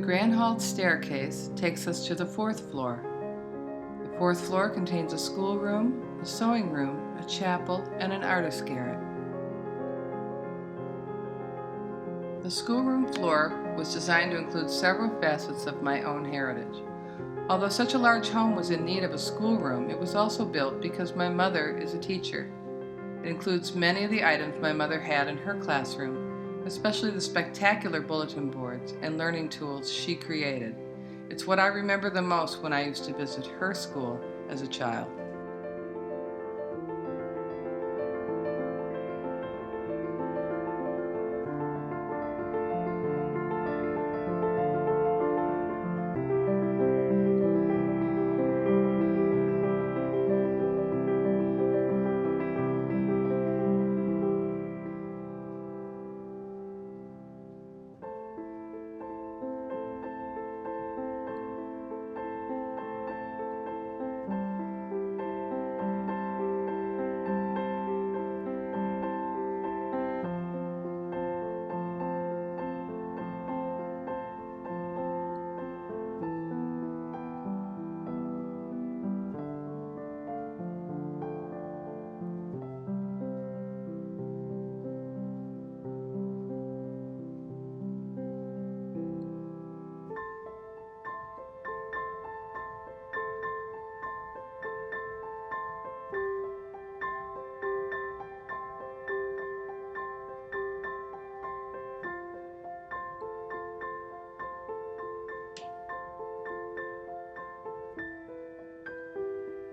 grand hall staircase takes us to the 4th floor. The 4th floor contains a schoolroom, a sewing room, a chapel, and an artist garret. The schoolroom floor was designed to include several facets of my own heritage. Although such a large home was in need of a schoolroom, it was also built because my mother is a teacher. It includes many of the items my mother had in her classroom, especially the spectacular bulletin boards and learning tools she created. It's what I remember the most when I used to visit her school as a child.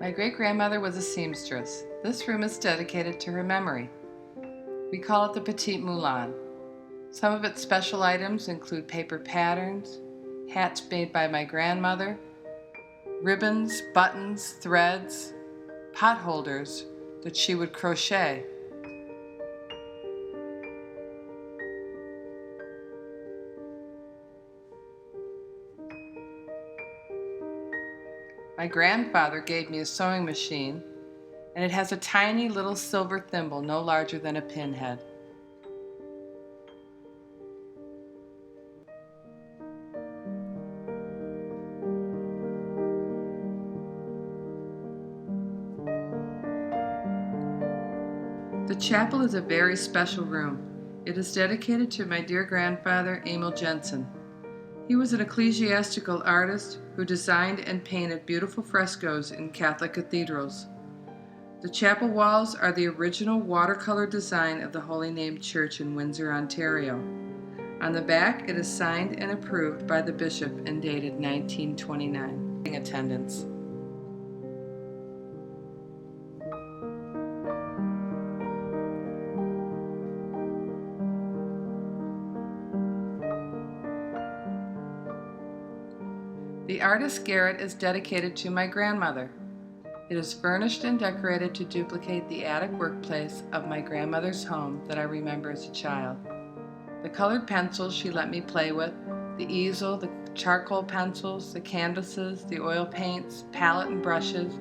My great-grandmother was a seamstress. This room is dedicated to her memory. We call it the Petit Moulin. Some of its special items include paper patterns, hats made by my grandmother, ribbons, buttons, threads, pot holders that she would crochet. My grandfather gave me a sewing machine, and it has a tiny little silver thimble no larger than a pinhead. The chapel is a very special room. It is dedicated to my dear grandfather, Emil Jensen. He was an ecclesiastical artist who designed and painted beautiful frescoes in Catholic cathedrals. The chapel walls are the original watercolor design of the Holy Name Church in Windsor, Ontario. On the back, it is signed and approved by the bishop and dated 1929. Attendance. The artist's garret is dedicated to my grandmother. It is furnished and decorated to duplicate the attic workplace of my grandmother's home that I remember as a child. The colored pencils she let me play with, the easel, the charcoal pencils, the canvases, the oil paints, palette and brushes,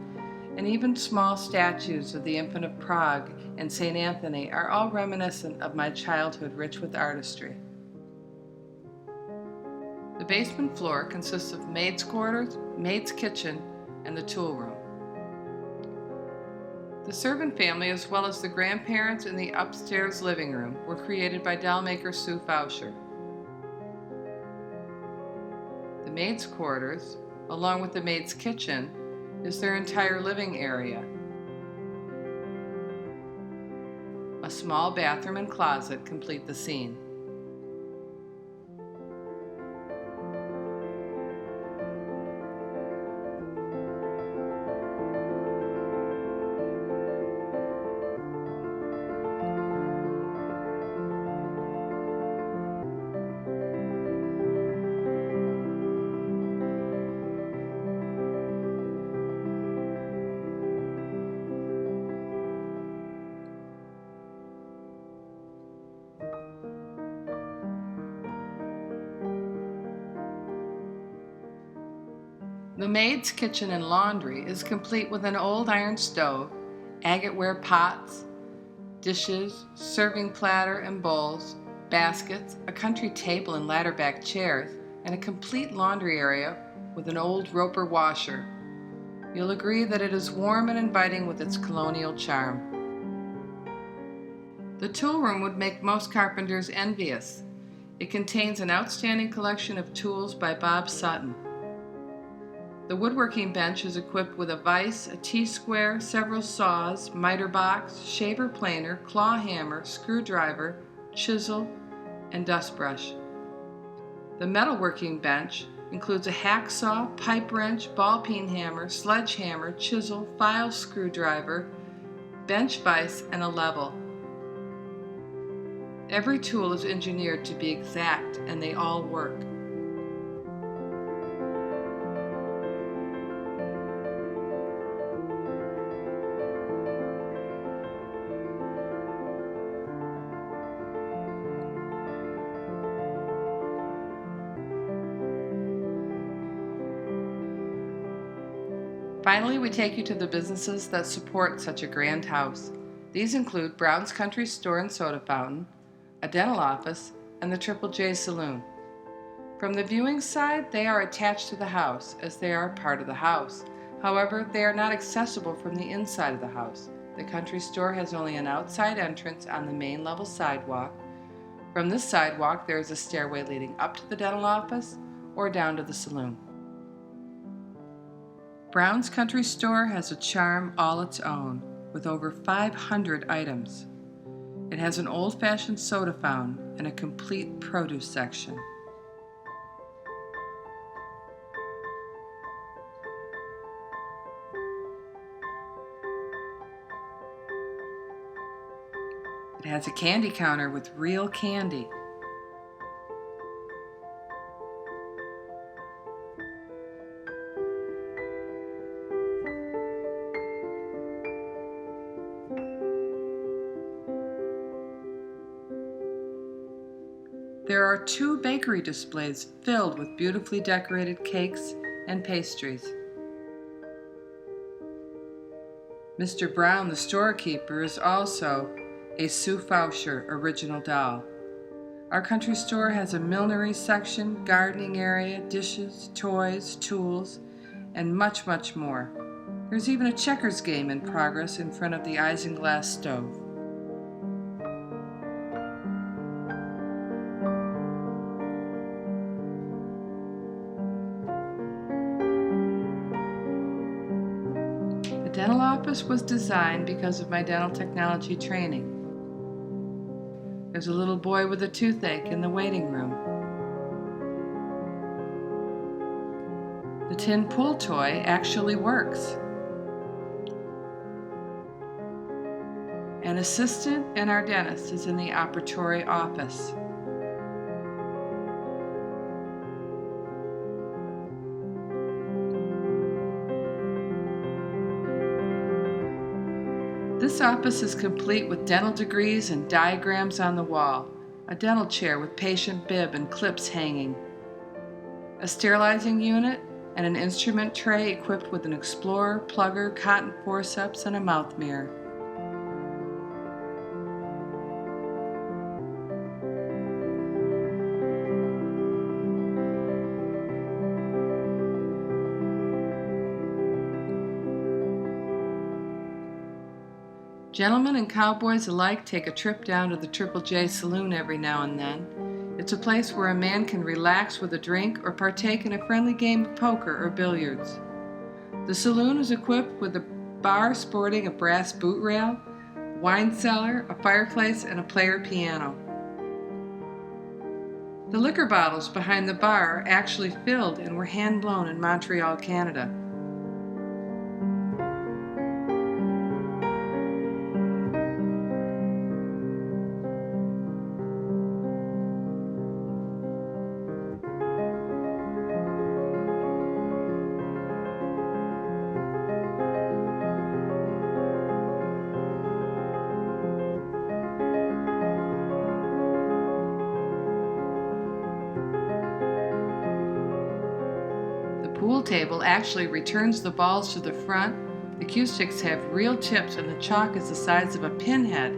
and even small statues of the Infant of Prague and St. Anthony are all reminiscent of my childhood rich with artistry. The basement floor consists of maid's quarters, maid's kitchen, and the tool room. The servant family, as well as the grandparents in the upstairs living room, were created by doll maker Sue Fauscher. The maid's quarters, along with the maid's kitchen, is their entire living area. A small bathroom and closet complete the scene. The maid's kitchen and laundry is complete with an old iron stove, agate-ware pots, dishes, serving platter and bowls, baskets, a country table and ladder-back chairs, and a complete laundry area with an old Roper washer. You'll agree that it is warm and inviting with its colonial charm. The tool room would make most carpenters envious. It contains an outstanding collection of tools by Bob Sutton. The woodworking bench is equipped with a vise, a T-square, several saws, miter box, shaver planer, claw hammer, screwdriver, chisel, and dust brush. The metalworking bench includes a hacksaw, pipe wrench, ball peen hammer, sledgehammer, chisel, file screwdriver, bench vise, and a level. Every tool is engineered to be exact, and they all work. Finally, we take you to the businesses that support such a grand house. These include Brown's Country Store and Soda Fountain, a dental office, and the Triple J Saloon. From the viewing side, they are attached to the house, as they are part of the house. However, they are not accessible from the inside of the house. The country store has only an outside entrance on the main level sidewalk. From this sidewalk, there is a stairway leading up to the dental office or down to the saloon. Brown's Country Store has a charm all its own, with over 500 items. It has an old-fashioned soda fountain and a complete produce section. It has a candy counter with real candy. There are 2 bakery displays filled with beautifully decorated cakes and pastries. Mr. Brown, the storekeeper, is also a Sue Fauscher original doll. Our country store has a millinery section, gardening area, dishes, toys, tools, and much, much more. There's even a checkers game in progress in front of the isinglass stove. The dental office was designed because of my dental technology training. There's a little boy with a toothache in the waiting room. The tin pool toy actually works. An assistant and our dentist is in the operatory office. This office is complete with dental degrees and diagrams on the wall, a dental chair with patient bib and clips hanging, a sterilizing unit, and an instrument tray equipped with an explorer, plugger, cotton forceps, and a mouth mirror. Gentlemen and cowboys alike take a trip down to the Triple J Saloon every now and then. It's a place where a man can relax with a drink or partake in a friendly game of poker or billiards. The saloon is equipped with a bar sporting a brass boot rail, wine cellar, a fireplace, and a player piano. The liquor bottles behind the bar are actually filled and were hand-blown in Montreal, Canada. Pool table actually returns the balls to the front. The cue sticks have real tips and the chalk is the size of a pinhead.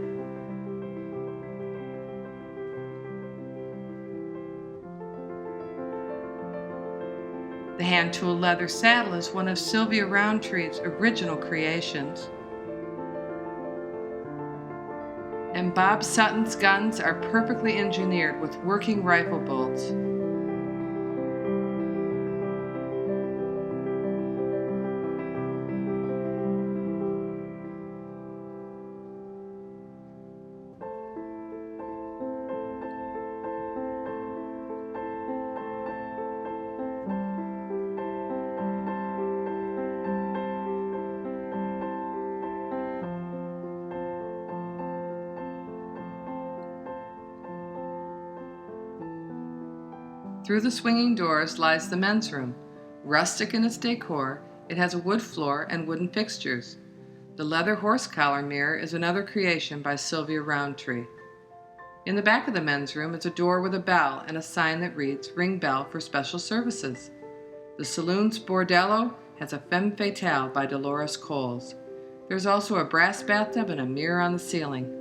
hand-tool leather saddle is one of Sylvia Roundtree's original creations. And Bob Sutton's guns are perfectly engineered with working rifle bolts. Through the swinging doors lies the men's room. Rustic in its decor, it has a wood floor and wooden fixtures. The leather horse collar mirror is another creation by Sylvia Roundtree. In the back of the men's room is a door with a bell and a sign that reads, "Ring bell for special services." The saloon's bordello has a femme fatale by Delores Coles. There's also a brass bathtub and a mirror on the ceiling.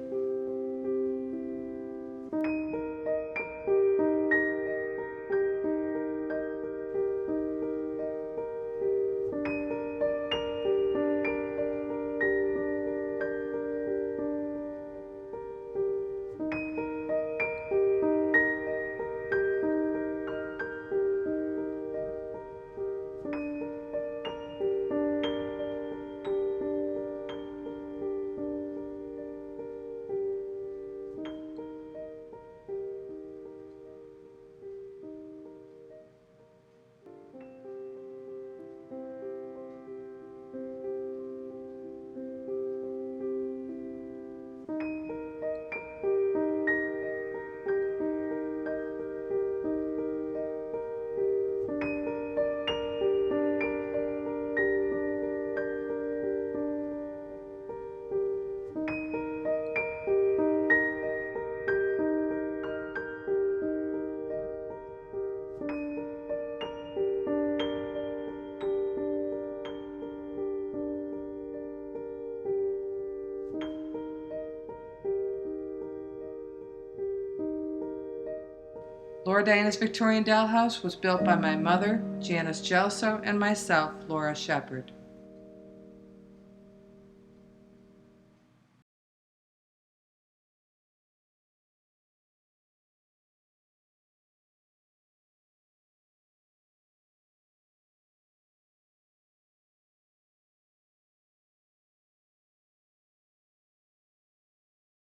Laura Diana's Victorian Dollhouse was built by my mother, Janice Jelso, and myself, Laura Shepard.